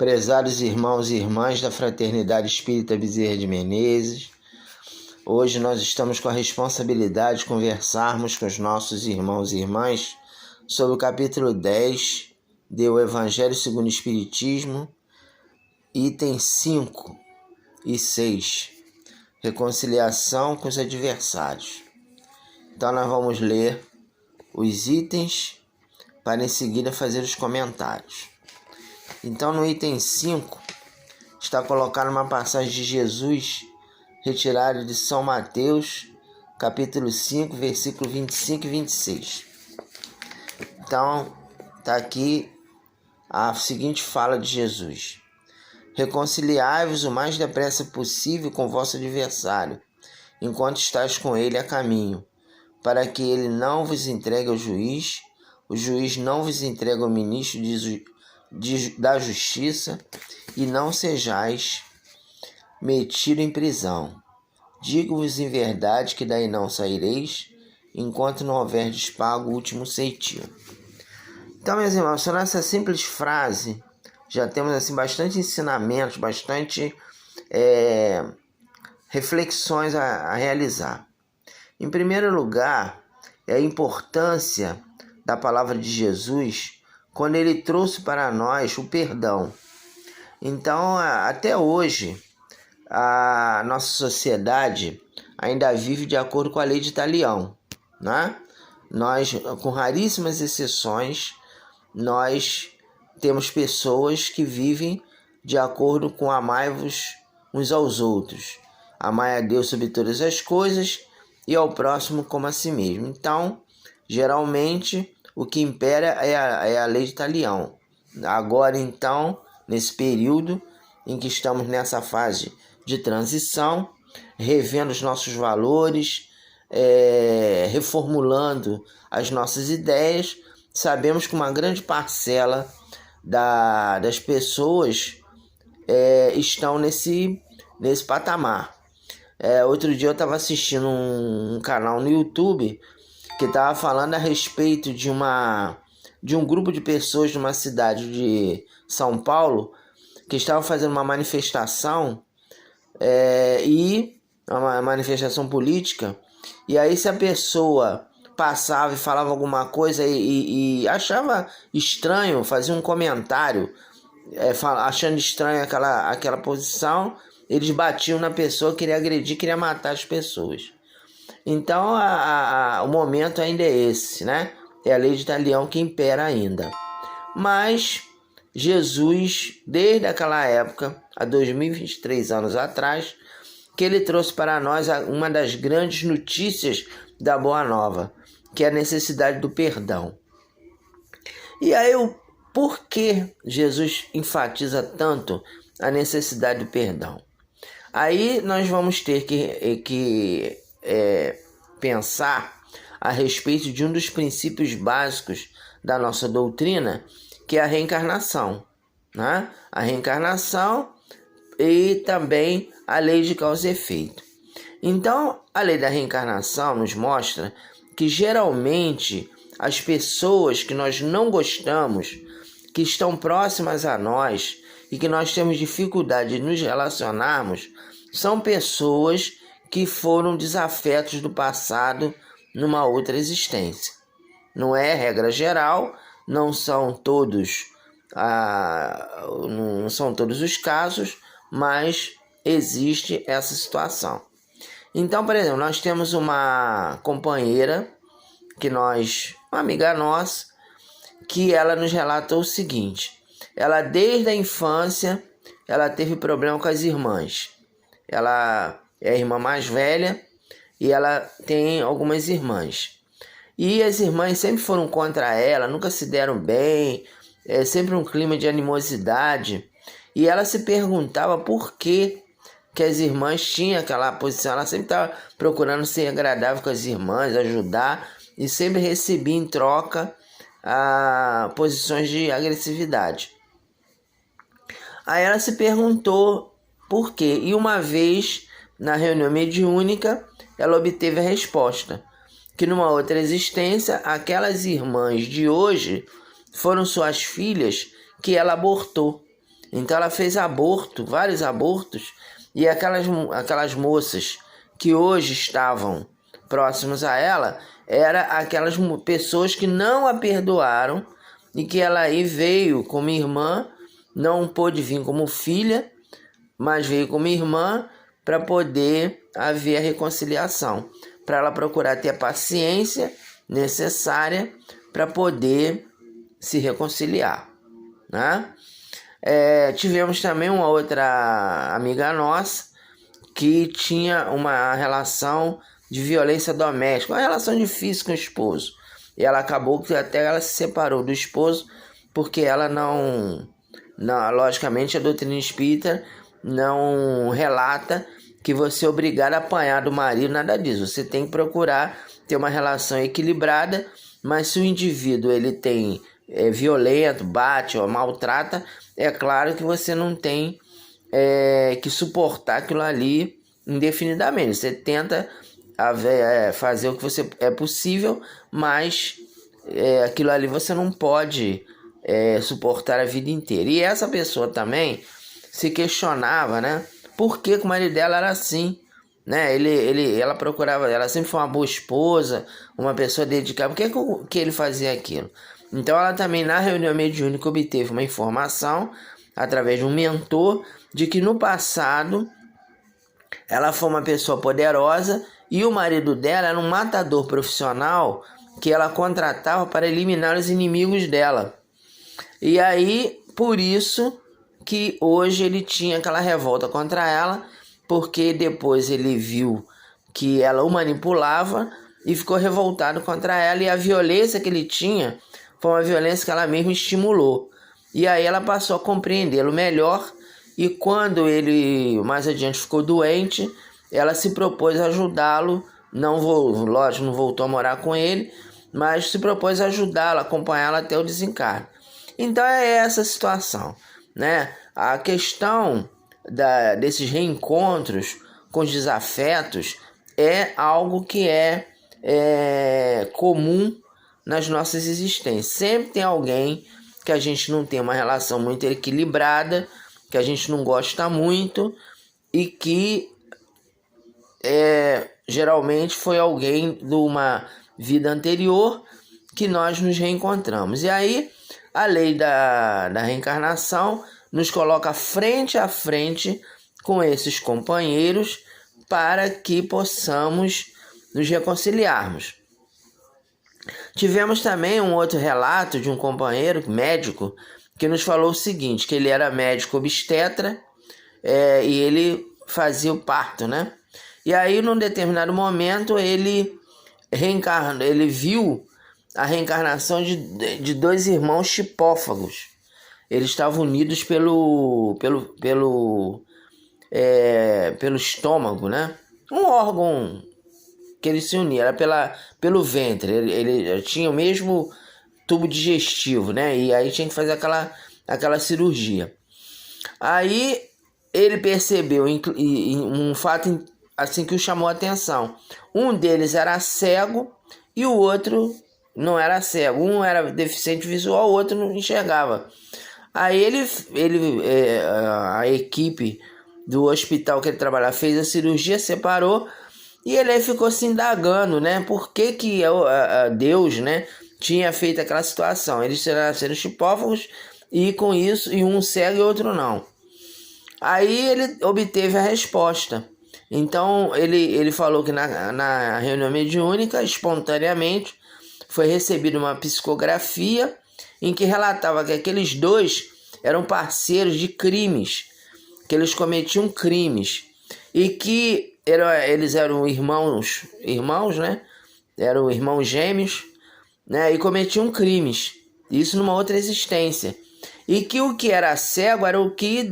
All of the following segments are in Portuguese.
Prezados irmãos e irmãs da Fraternidade Espírita Bezerra de Menezes, hoje nós estamos com a responsabilidade de conversarmos com os nossos irmãos e irmãs sobre o capítulo 10 do Evangelho segundo o Espiritismo, itens 5 e 6, reconciliação com os adversários. Então nós vamos ler os itens para em seguida fazer os comentários. Então no item 5 está colocada uma passagem de Jesus retirada de São Mateus, capítulo 5, versículo 25 e 26. Então está aqui a seguinte fala de Jesus: reconciliai-vos o mais depressa possível com vosso adversário, enquanto estáis com ele a caminho, para que ele não vos entregue ao juiz, o juiz não vos entregue ao ministro da justiça, e não sejais metido em prisão. Digo-vos em verdade que daí não saireis, enquanto não houverdes pago o último ceitil. Então, meus irmãos, só nessa simples frase já temos assim bastante ensinamentos, bastante reflexões a realizar. Em primeiro lugar, é a importância da palavra de Jesus quando ele trouxe para nós o perdão. Então, até hoje, a nossa sociedade ainda vive de acordo com a lei de Talião, né? Nós, com raríssimas exceções, nós temos pessoas que vivem de acordo com amai-vos uns aos outros. Amai a Deus sobre todas as coisas e ao próximo como a si mesmo. Então, geralmente, o que impera é a lei de Talião. Agora, então, nesse período em que estamos nessa fase de transição, revendo os nossos valores, reformulando as nossas ideias, sabemos que uma grande parcela das pessoas estão nesse patamar. Outro dia eu estava assistindo um canal no YouTube que estava falando a respeito de um grupo de pessoas de uma cidade de São Paulo que estavam fazendo uma manifestação, uma manifestação política, e aí se a pessoa passava e falava alguma coisa e achava estranho, fazia um comentário achando estranho aquela posição, eles batiam na pessoa, queria agredir, queria matar as pessoas. Então, o momento ainda é esse, né? É a lei de Talião que impera ainda. Mas Jesus, desde aquela época, há 2023 anos atrás, que ele trouxe para nós uma das grandes notícias da Boa Nova, que é a necessidade do perdão. E aí, por que Jesus enfatiza tanto a necessidade do perdão? Aí nós vamos ter que pensar a respeito de um dos princípios básicos da nossa doutrina, que é a reencarnação, né? A reencarnação e também a lei de causa e efeito. Então, a lei da reencarnação nos mostra que geralmente as pessoas que nós não gostamos, que estão próximas a nós e que nós temos dificuldade de nos relacionarmos, são pessoas que foram desafetos do passado numa outra existência. Não é regra geral, não são todos os casos, mas existe essa situação. Então, por exemplo, nós temos uma companheira, uma amiga nossa, que ela nos relatou o seguinte: ela desde a infância, ela teve problema com as irmãs. Ela é a irmã mais velha e ela tem algumas irmãs. E as irmãs sempre foram contra ela, nunca se deram bem, sempre um clima de animosidade. E ela se perguntava por que as irmãs tinham aquela posição. Ela sempre estava procurando ser agradável com as irmãs, ajudar, e sempre recebia em troca posições de agressividade. Aí ela se perguntou por quê. E uma vez, na reunião mediúnica, ela obteve a resposta: que numa outra existência, aquelas irmãs de hoje foram suas filhas que ela abortou. Então ela fez aborto, vários abortos, e aquelas moças que hoje estavam próximas a ela, eram aquelas pessoas que não a perdoaram e que ela aí veio como irmã, não pôde vir como filha, mas veio como irmã para poder haver a reconciliação, para ela procurar ter a paciência necessária para poder se reconciliar, né? Tivemos também uma outra amiga nossa que tinha uma relação de violência doméstica, uma relação difícil com o esposo. E ela acabou que até ela se separou do esposo, porque ela não logicamente a doutrina espírita não relata que você é obrigado a apanhar do marido, nada disso. Você tem que procurar ter uma relação equilibrada, mas se o indivíduo ele é violento, bate ou maltrata, é claro que você não tem que suportar aquilo ali indefinidamente. Você tenta fazer o que você é possível, mas aquilo ali você não pode suportar a vida inteira. E essa pessoa também se questionava, né? Por que o marido dela era assim? Né? Ela procurava, ela sempre foi uma boa esposa, uma pessoa dedicada. Por que ele fazia aquilo? Então ela também, na reunião mediúnica, obteve uma informação, através de um mentor, de que no passado ela foi uma pessoa poderosa e o marido dela era um matador profissional que ela contratava para eliminar os inimigos dela. E aí, por isso que hoje ele tinha aquela revolta contra ela, porque depois ele viu que ela o manipulava e ficou revoltado contra ela, e a violência que ele tinha foi uma violência que ela mesma estimulou. E aí ela passou a compreendê-lo melhor, e quando ele mais adiante ficou doente, ela se propôs a ajudá-lo, lógico, não voltou a morar com ele, mas se propôs a ajudá-lo, acompanhá-lo até o desencarne. Então é essa a situação, né? A questão desses reencontros com os desafetos é algo que é comum nas nossas existências. Sempre tem alguém que a gente não tem uma relação muito equilibrada, que a gente não gosta muito e que geralmente foi alguém de uma vida anterior que nós nos reencontramos. E aí a lei da reencarnação nos coloca frente a frente com esses companheiros para que possamos nos reconciliarmos. Tivemos também um outro relato de um companheiro médico que nos falou o seguinte, que ele era médico obstetra e ele fazia o parto, né? E aí, num determinado momento, ele viu a reencarnação de dois irmãos chipófagos. Eles estavam unidos pelo estômago, né? Um órgão que eles se uniam, era pelo ventre. Ele tinha o mesmo tubo digestivo, né? E aí tinha que fazer aquela cirurgia. Aí ele percebeu um fato assim que o chamou a atenção. Um deles era cego e o outro não era cego. Um era deficiente visual, o outro não enxergava. Aí a equipe do hospital que ele trabalhava fez a cirurgia, separou, e ele aí ficou se indagando, né? Por que Deus, né, tinha feito aquela situação. Eles nasceram chipófagos e com isso, e um cego e outro não. Aí ele obteve a resposta. Então ele falou que na reunião mediúnica, espontaneamente, foi recebida uma psicografia em que relatava que aqueles dois eram parceiros de crimes, que eles cometiam crimes, e que eles eram irmãos, né? Eram irmãos gêmeos, né? E cometiam crimes, isso numa outra existência. E que o que era cego era o que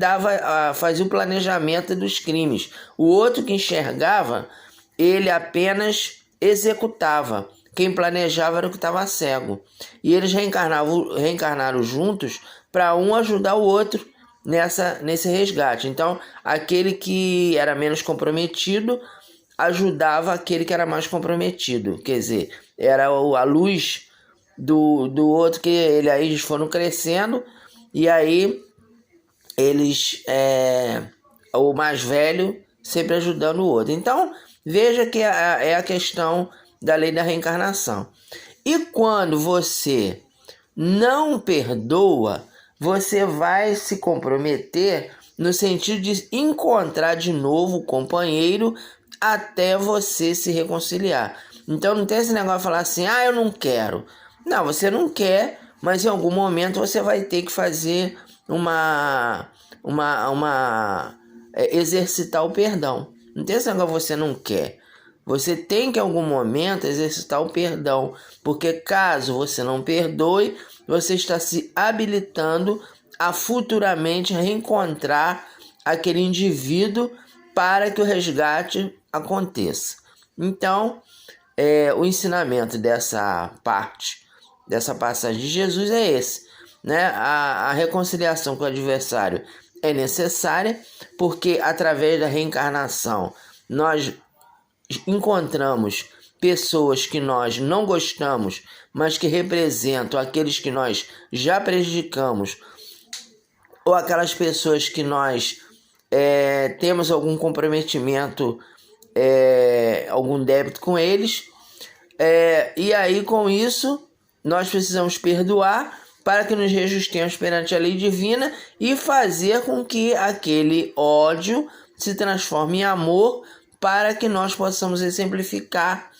fazia o planejamento dos crimes. O outro que enxergava, ele apenas executava. Quem planejava era o que estava cego. E eles reencarnaram juntos para um ajudar o outro nesse resgate. Então, aquele que era menos comprometido ajudava aquele que era mais comprometido. Quer dizer, era a luz do outro, que eles foram crescendo, e aí eles o mais velho sempre ajudando o outro. Então, veja que é a questão da lei da reencarnação. E quando você não perdoa, você vai se comprometer no sentido de encontrar de novo o companheiro até você se reconciliar. Então não tem esse negócio de falar assim, eu não quero. Não, você não quer, mas em algum momento você vai ter que fazer exercitar o perdão. Não tem esse negócio você não quer. Você tem que em algum momento exercitar o perdão, porque caso você não perdoe, você está se habilitando a futuramente reencontrar aquele indivíduo para que o resgate aconteça. Então, o ensinamento dessa parte, dessa passagem de Jesus é esse, né? A reconciliação com o adversário é necessária, porque através da reencarnação nós encontramos pessoas que nós não gostamos, mas que representam aqueles que nós já prejudicamos, ou aquelas pessoas que nós temos algum comprometimento, algum débito com eles, e aí com isso nós precisamos perdoar para que nos reajustemos perante a lei divina e fazer com que aquele ódio se transforme em amor, para que nós possamos exemplificar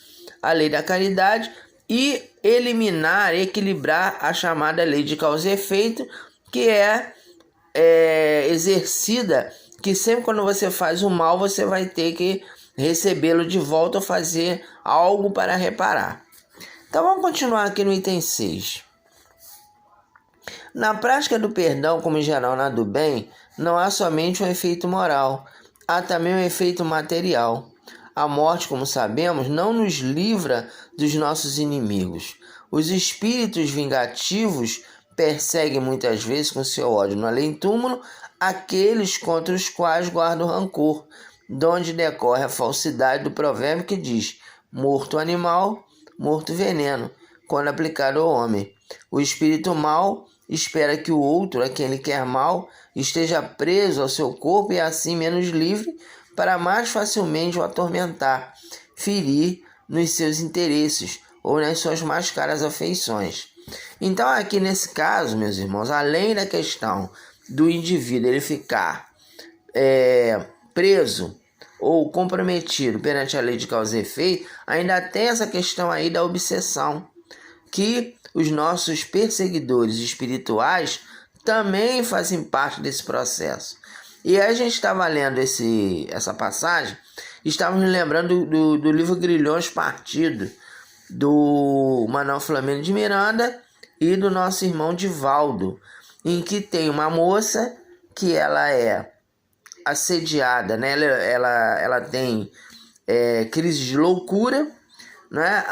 a lei da caridade e eliminar, equilibrar a chamada lei de causa e efeito, que é exercida, que sempre quando você faz o mal, você vai ter que recebê-lo de volta ou fazer algo para reparar. Então vamos continuar aqui no item 6. Na prática do perdão, como em geral na do bem, não há somente um efeito moral, há também um efeito material. A morte, como sabemos, não nos livra dos nossos inimigos. Os espíritos vingativos perseguem muitas vezes com seu ódio no além-túmulo aqueles contra os quais guardam rancor, donde decorre a falsidade do provérbio que diz: morto animal, morto veneno, quando aplicado ao homem. O espírito mau espera que o outro, a quem ele quer mal, esteja preso ao seu corpo e assim menos livre, para mais facilmente o atormentar, ferir nos seus interesses ou nas suas mais caras afeições. Então aqui nesse caso, meus irmãos, além da questão do indivíduo ele ficar preso ou comprometido perante a lei de causa e efeito, ainda tem essa questão aí da obsessão, que os nossos perseguidores espirituais também fazem parte desse processo. E aí a gente estava lendo essa passagem, estávamos lembrando do livro Grilhões Partido, do Manuel Flamengo de Miranda e do nosso irmão Divaldo, em que tem uma moça que ela é assediada, né? Ela tem crise de loucura, né?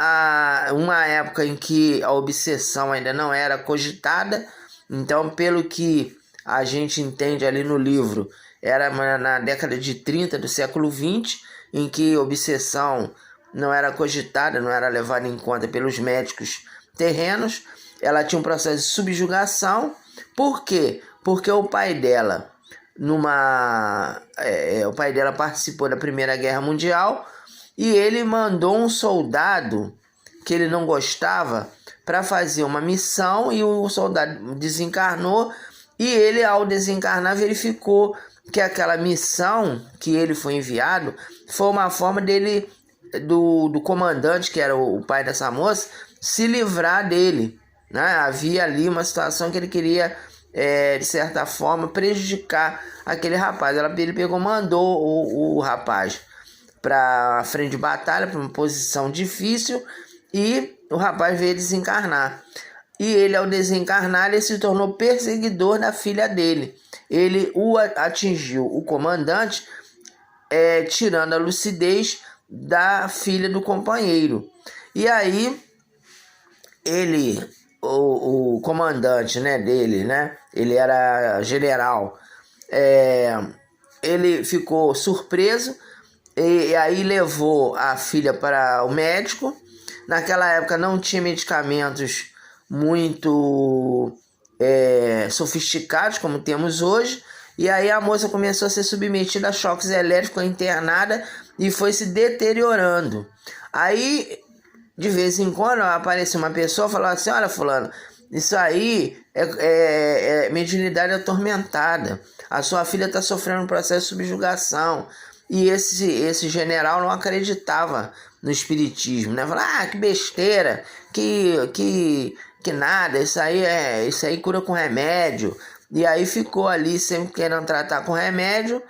Uma época em que a obsessão ainda não era cogitada, então pelo que a gente entende ali no livro, era na década de 30 do século 20, em que obsessão não era cogitada, não era levada em conta pelos médicos terrenos. Ela tinha um processo de subjugação. Por quê? Porque o pai dela, o pai dela participou da Primeira Guerra Mundial e ele mandou um soldado que ele não gostava para fazer uma missão, e o soldado desencarnou, e ele, ao desencarnar, verificou que aquela missão que ele foi enviado foi uma forma dele, do comandante, que era o pai dessa moça, se livrar dele, né? Havia ali uma situação que ele queria, de certa forma, prejudicar aquele rapaz. Ele mandou o rapaz para a frente de batalha, para uma posição difícil, e o rapaz veio desencarnar. E ele, ao desencarnar, ele se tornou perseguidor da filha dele. Ele atingiu o comandante, tirando a lucidez da filha do companheiro. E aí, o comandante, né, dele, né, ele era general, ele ficou surpreso, e aí levou a filha para o médico. Naquela época não tinha medicamentos muito sofisticados como temos hoje, E aí a moça começou a ser submetida a choques elétricos, internada e foi se deteriorando. Aí, de vez em quando, aparecia uma pessoa e falava assim: olha, fulano, isso aí é mediunidade atormentada. A sua filha está sofrendo um processo de subjugação. E esse general não acreditava no espiritismo, né? Falava, que besteira, que nada, isso aí cura com remédio. E aí ficou ali sempre querendo tratar com remédio,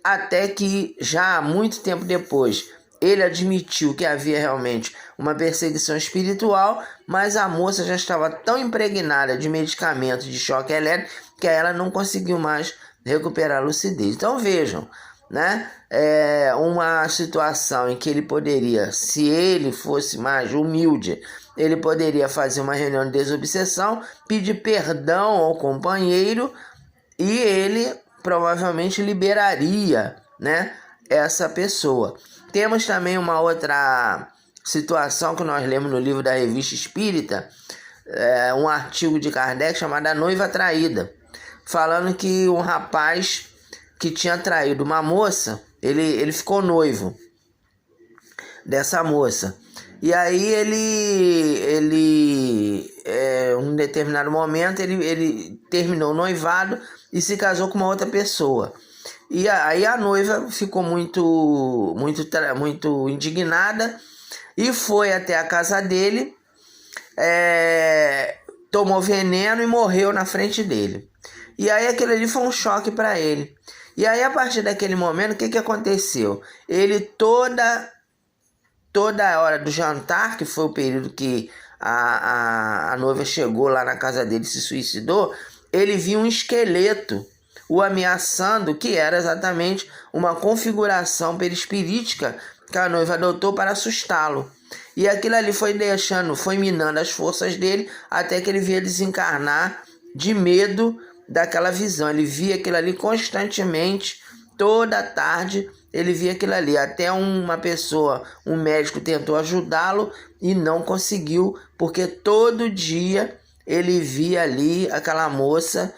até que já muito tempo depois ele admitiu que havia realmente uma perseguição espiritual, mas a moça já estava tão impregnada de medicamentos de choque elétrico que ela não conseguiu mais recuperar a lucidez. Então vejam, né? É uma situação em que ele poderia, se ele fosse mais humilde, ele poderia fazer uma reunião de desobsessão, pedir perdão ao companheiro e ele provavelmente liberaria, né, essa pessoa. Temos também uma outra situação que nós lemos no livro da Revista Espírita, um artigo de Kardec chamado A Noiva Traída, falando que um rapaz que tinha traído uma moça, ele ficou noivo dessa moça. E aí um determinado momento, ele terminou o noivado e se casou com uma outra pessoa. E aí a noiva ficou muito indignada e foi até a casa dele, tomou veneno e morreu na frente dele. E aí aquilo ali foi um choque para ele. E aí a partir daquele momento, o que aconteceu? Ele toda hora do jantar, que foi o período que a noiva chegou lá na casa dele e se suicidou, ele viu um esqueleto o ameaçando, que era exatamente uma configuração perispirítica que a noiva adotou para assustá-lo. E aquilo ali foi minando as forças dele, até que ele via desencarnar de medo daquela visão. Ele via aquilo ali constantemente, toda tarde ele via aquilo ali. Até uma pessoa, um médico, tentou ajudá-lo e não conseguiu, porque todo dia ele via ali aquela moça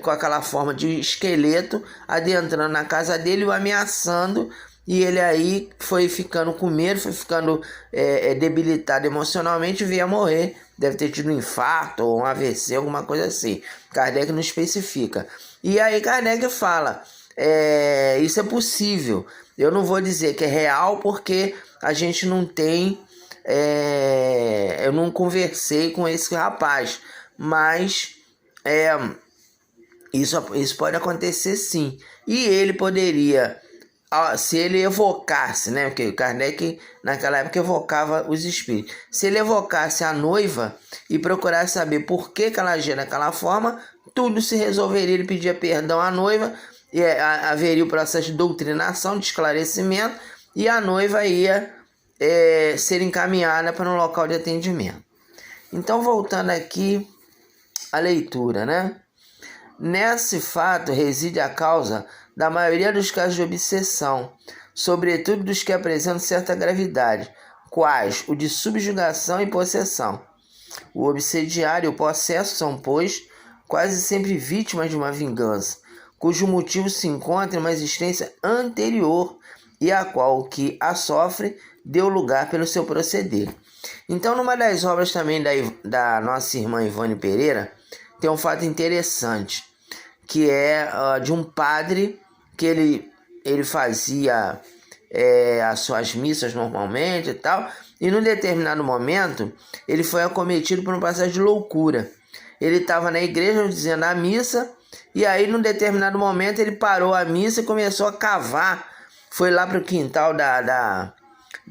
com aquela forma de esqueleto adentrando na casa dele, o ameaçando. E ele aí foi ficando com medo, foi ficando debilitado emocionalmente e veio a morrer. Deve ter tido um infarto ou um AVC, alguma coisa assim. Kardec não especifica. E aí Kardec fala, isso é possível. Eu não vou dizer que é real porque a gente não tem... eu não conversei com esse rapaz. Mas isso pode acontecer sim. E ele poderia... se ele evocasse, né? Porque Kardec naquela época evocava os espíritos. Se ele evocasse a noiva e procurasse saber por que ela agia daquela forma, tudo se resolveria. Ele pedia perdão à noiva, e haveria o processo de doutrinação, de esclarecimento, e a noiva ia ser encaminhada para um local de atendimento. Então, voltando aqui à leitura, né? Nesse fato reside a causa da maioria dos casos de obsessão, sobretudo dos que apresentam certa gravidade, quais o de subjugação e possessão. O obsediário e o possesso são, pois, quase sempre vítimas de uma vingança, cujo motivo se encontra em uma existência anterior e a qual o que a sofre deu lugar pelo seu proceder. Então, numa das obras também da nossa irmã Ivone Pereira, tem um fato interessante, que é de um padre que ele fazia as suas missas normalmente e tal, e num determinado momento ele foi acometido por um processo de loucura. Ele estava na igreja dizendo a missa, e aí num determinado momento ele parou a missa e começou a cavar. Foi lá para o quintal da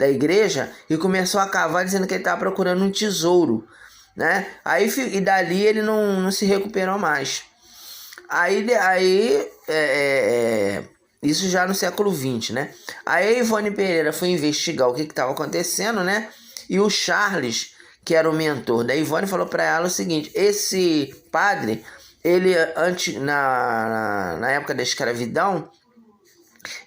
igreja e começou a cavar, dizendo que ele estava procurando um tesouro, né? E dali ele não se recuperou mais. Isso já no século XX, né? Aí a Ivone Pereira foi investigar o que estava acontecendo, né? E o Charles, que era o mentor da Ivone, falou para ela o seguinte: esse padre, ele na época da escravidão,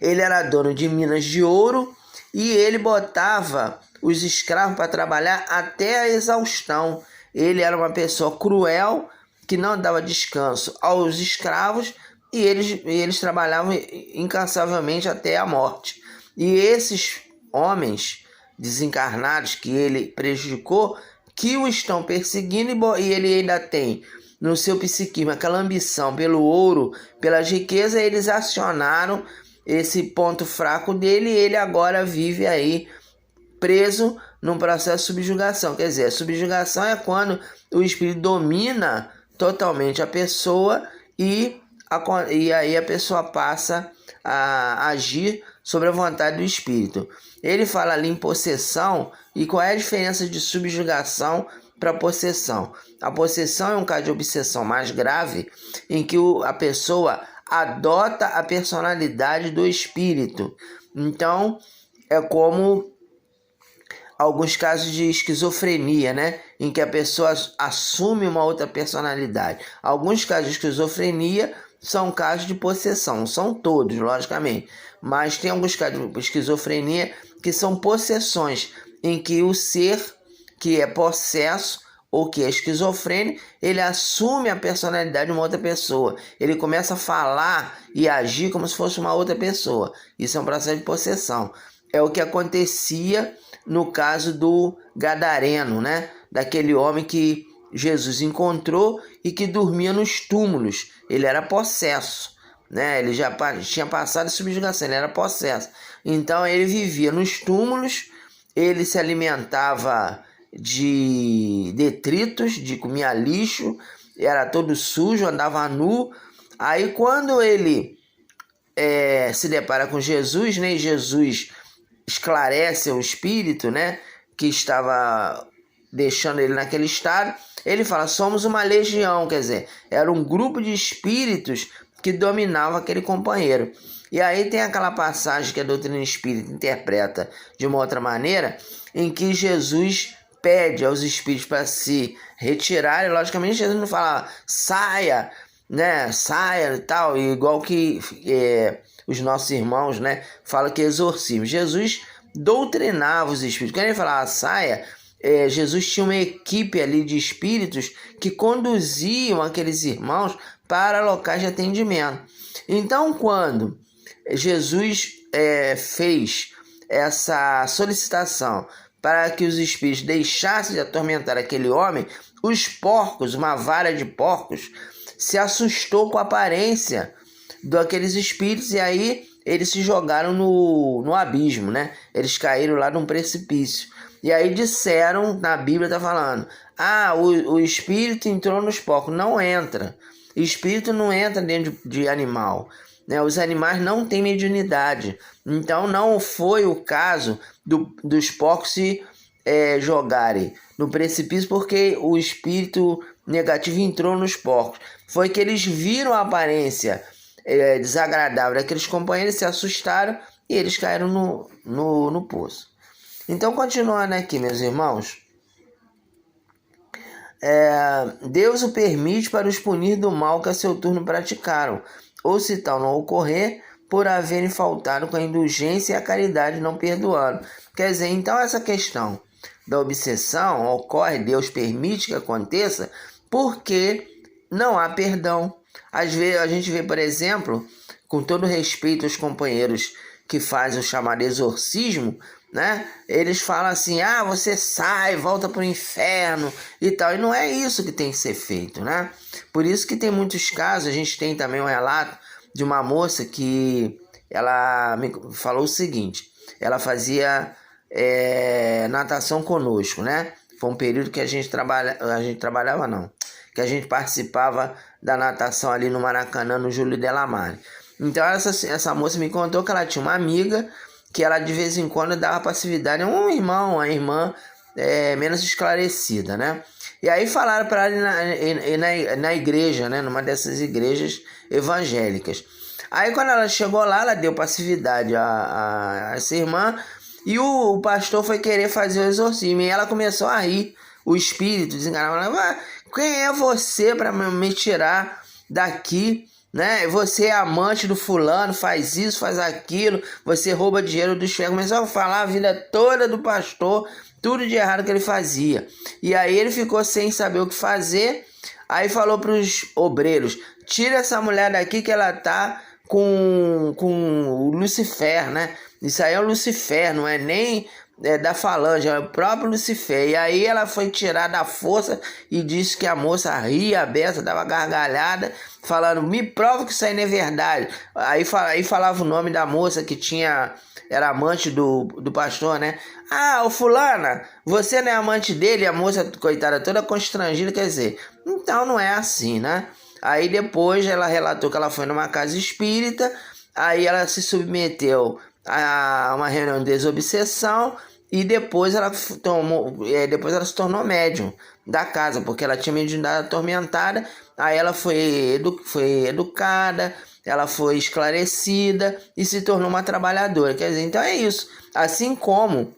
ele era dono de minas de ouro e ele botava os escravos para trabalhar até a exaustão. Ele era uma pessoa cruel, que não dava descanso aos escravos, e eles trabalhavam incansavelmente até a morte. E esses homens desencarnados que ele prejudicou, que o estão perseguindo, e ele ainda tem no seu psiquismo aquela ambição pelo ouro, pelas riquezas, eles acionaram esse ponto fraco dele, e ele agora vive aí preso num processo de subjugação. Quer dizer, a subjugação é quando o espírito domina totalmente a pessoa e aí a pessoa passa a agir sobre a vontade do espírito. Ele fala ali em possessão, e qual é a diferença de subjugação para possessão? A possessão é um caso de obsessão mais grave, em que a pessoa adota a personalidade do espírito. Então, é como alguns casos de esquizofrenia, né? Em que a pessoa assume uma outra personalidade. Alguns casos de esquizofrenia são casos de possessão, não são todos, logicamente. Mas tem alguns casos de esquizofrenia que são possessões, em que o ser que é possesso ou que é esquizofrênico, ele assume a personalidade de uma outra pessoa. Ele começa a falar e agir como se fosse uma outra pessoa. Isso é um processo de possessão. É o que acontecia no caso do Gadareno, né? Daquele homem que Jesus encontrou e que dormia nos túmulos. Ele era possesso, né? Ele já tinha passado a subjugação, ele era possesso. Então ele vivia nos túmulos, ele se alimentava de detritos, comia lixo, era todo sujo, andava nu. Aí quando ele se depara com Jesus, né? E Jesus esclarece o espírito, né, que estava deixando ele naquele estado. Ele fala, somos uma legião, quer dizer, era um grupo de espíritos que dominava aquele companheiro. E aí tem aquela passagem que a doutrina espírita interpreta de uma outra maneira, em que Jesus pede aos espíritos para se retirarem. Logicamente Jesus não fala, saia, né, saia e tal, igual que os nossos irmãos, né, falam que é exorcismo. Jesus doutrinava os espíritos. Quando ele falava saia, Jesus tinha uma equipe ali de espíritos que conduziam aqueles irmãos para locais de atendimento. Então, quando Jesus fez essa solicitação para que os espíritos deixassem de atormentar aquele homem, os porcos, uma vara de porcos, se assustou com a aparência daqueles espíritos, e aí eles se jogaram no abismo, né? Eles caíram lá num precipício. E aí disseram, na Bíblia está falando, o espírito entrou nos porcos. Não entra. O espírito não entra dentro de animal, né? Os animais não têm mediunidade. Então não foi o caso dos porcos se jogarem no precipício porque o espírito negativo entrou nos porcos. Foi que eles viram a aparência desagradável daqueles companheiros, se assustaram e eles caíram no poço. Então, continuando aqui, meus irmãos, Deus o permite para os punir do mal que a seu turno praticaram, ou se tal não ocorrer, por haverem faltado com a indulgência e a caridade não perdoando. Quer dizer, então essa questão da obsessão ocorre, Deus permite que aconteça, porque não há perdão. Às vezes a gente vê, por exemplo, com todo respeito aos companheiros que fazem o chamado exorcismo, né? Eles falam assim, você sai, volta para o inferno e tal. E não é isso que tem que ser feito, né? Por isso que tem muitos casos. A gente tem também um relato de uma moça que ela me falou o seguinte, ela fazia natação conosco, né? Foi um período que a gente participava da natação ali no Maracanã, no Júlio Delamare. Então essa moça me contou que ela tinha uma amiga que ela de vez em quando dava passividade a um irmão, uma irmã menos esclarecida, né? E aí falaram para ela ir na igreja, né? Numa dessas igrejas evangélicas. Aí quando ela chegou lá, ela deu passividade a essa irmã e o pastor foi querer fazer o exorcismo. E ela começou a rir. O espírito desenganava, quem é você para me tirar daqui? Né? Você é amante do fulano, faz isso, faz aquilo, você rouba dinheiro dos fiéis. Começou a falar a vida toda do pastor, tudo de errado que ele fazia. E aí ele ficou sem saber o que fazer. Aí falou para os obreiros, tira essa mulher daqui que ela tá com o Lucifer, né? Isso aí é o Lucifer, não é nem da falange, é o próprio Lucifer. E aí ela foi tirada à força e disse que a moça ria, a beça, dava gargalhada, falando, me prova que isso aí não é verdade. Aí falava o nome da moça que era amante do pastor, né? Ah, ô fulana, você não é amante dele? A moça, coitada, toda constrangida, quer dizer, então não é assim, né? Aí depois ela relatou que ela foi numa casa espírita, aí ela se submeteu a uma reunião de desobsessão e depois ela se tornou médium da casa, porque ela tinha mediunidade atormentada, aí ela foi educada, ela foi esclarecida e se tornou uma trabalhadora. Quer dizer, então é isso. Assim como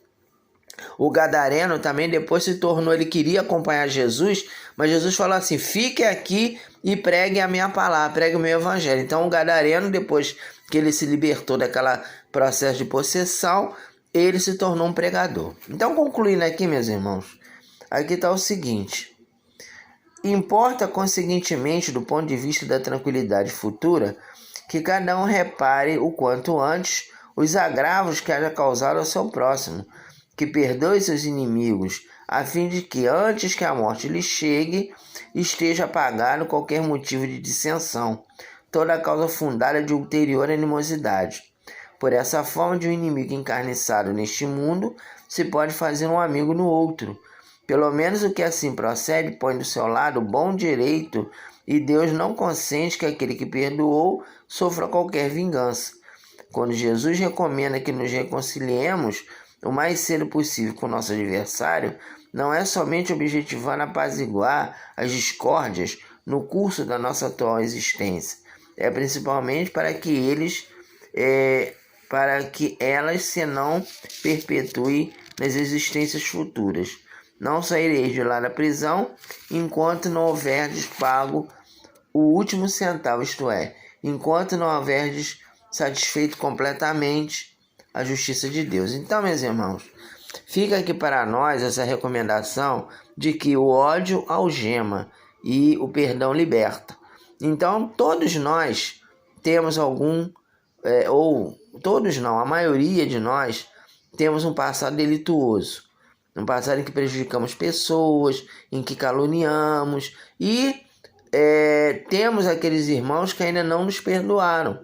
o gadareno também depois se tornou, ele queria acompanhar Jesus, mas Jesus falou assim, fique aqui e pregue a minha palavra, pregue o meu evangelho. Então o gadareno, depois que ele se libertou daquela processo de possessão, ele se tornou um pregador. Então, concluindo aqui, meus irmãos, aqui está o seguinte, importa conseguintemente, do ponto de vista da tranquilidade futura, que cada um repare o quanto antes os agravos que haja causado ao seu próximo, que perdoe seus inimigos, a fim de que, antes que a morte lhe chegue, esteja apagado qualquer motivo de dissensão, toda a causa fundada de ulterior animosidade. Por essa forma, de um inimigo encarniçado neste mundo, se pode fazer um amigo no outro. Pelo menos o que assim procede põe do seu lado o bom direito, e Deus não consente que aquele que perdoou sofra qualquer vingança. Quando Jesus recomenda que nos reconciliemos o mais cedo possível com o nosso adversário, não é somente objetivando apaziguar as discórdias no curso da nossa atual existência, é principalmente para que elas se não perpetuem nas existências futuras. Não saireis de lá da prisão enquanto não houverdes pago o último centavo, isto é, enquanto não houverdes satisfeito completamente a justiça de Deus. Então, meus irmãos, fica aqui para nós essa recomendação de que o ódio algema e o perdão liberta. Então, todos nós temos todos não, a maioria de nós temos um passado delituoso, um passado em que prejudicamos pessoas, em que caluniamos e temos aqueles irmãos que ainda não nos perdoaram,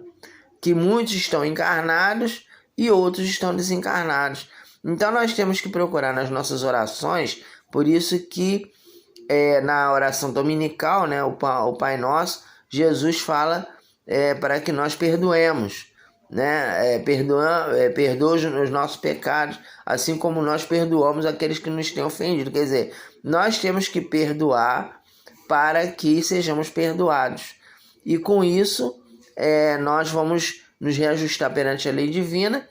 que muitos estão encarnados e outros estão desencarnados. Então nós temos que procurar nas nossas orações, por isso que na oração dominical, né, o Pai Nosso, Jesus fala para que nós perdoemos, né? Perdoa os nossos pecados, assim como nós perdoamos aqueles que nos têm ofendido. Quer dizer, nós temos que perdoar para que sejamos perdoados. E com isso, nós vamos nos reajustar perante a lei divina,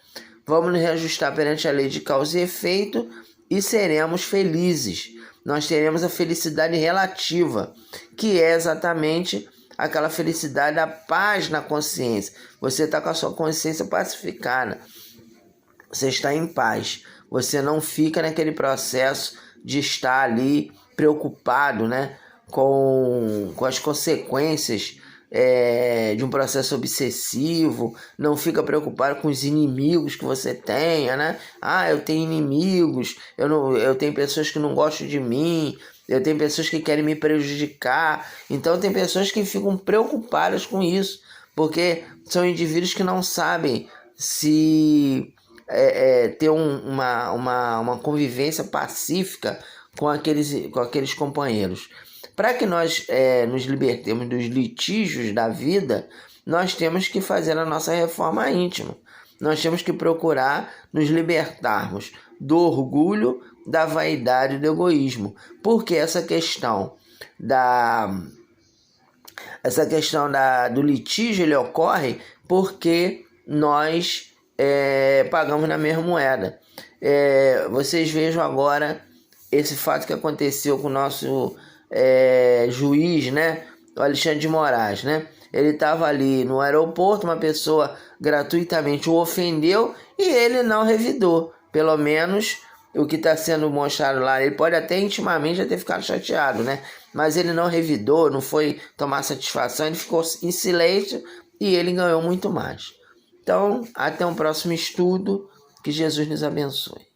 vamos nos reajustar perante a lei de causa e efeito e seremos felizes. Nós teremos a felicidade relativa, que é exatamente aquela felicidade da paz na consciência. Você está com a sua consciência pacificada, você está em paz, você não fica naquele processo de estar ali preocupado, né, com as consequências de um processo obsessivo, não fica preocupado com os inimigos que você tenha, né? Ah, eu tenho inimigos, eu tenho pessoas que não gostam de mim, eu tenho pessoas que querem me prejudicar. Então tem pessoas que ficam preocupadas com isso, porque são indivíduos que não sabem se ter uma convivência pacífica com aqueles companheiros. Para que nós nos libertemos dos litígios da vida, nós temos que fazer a nossa reforma íntima. Nós temos que procurar nos libertarmos do orgulho, da vaidade e do egoísmo. Porque essa questão do litígio ele ocorre porque nós pagamos na mesma moeda. Vocês vejam agora esse fato que aconteceu com o nosso juiz, né, o Alexandre de Moraes, né? Ele estava ali no aeroporto, uma pessoa gratuitamente o ofendeu e ele não revidou. Pelo menos o que está sendo mostrado lá, ele pode até intimamente já ter ficado chateado, né? mas ele não revidou, não foi tomar satisfação, ele ficou em silêncio e ele ganhou muito mais. Então, até um próximo estudo, que Jesus nos abençoe.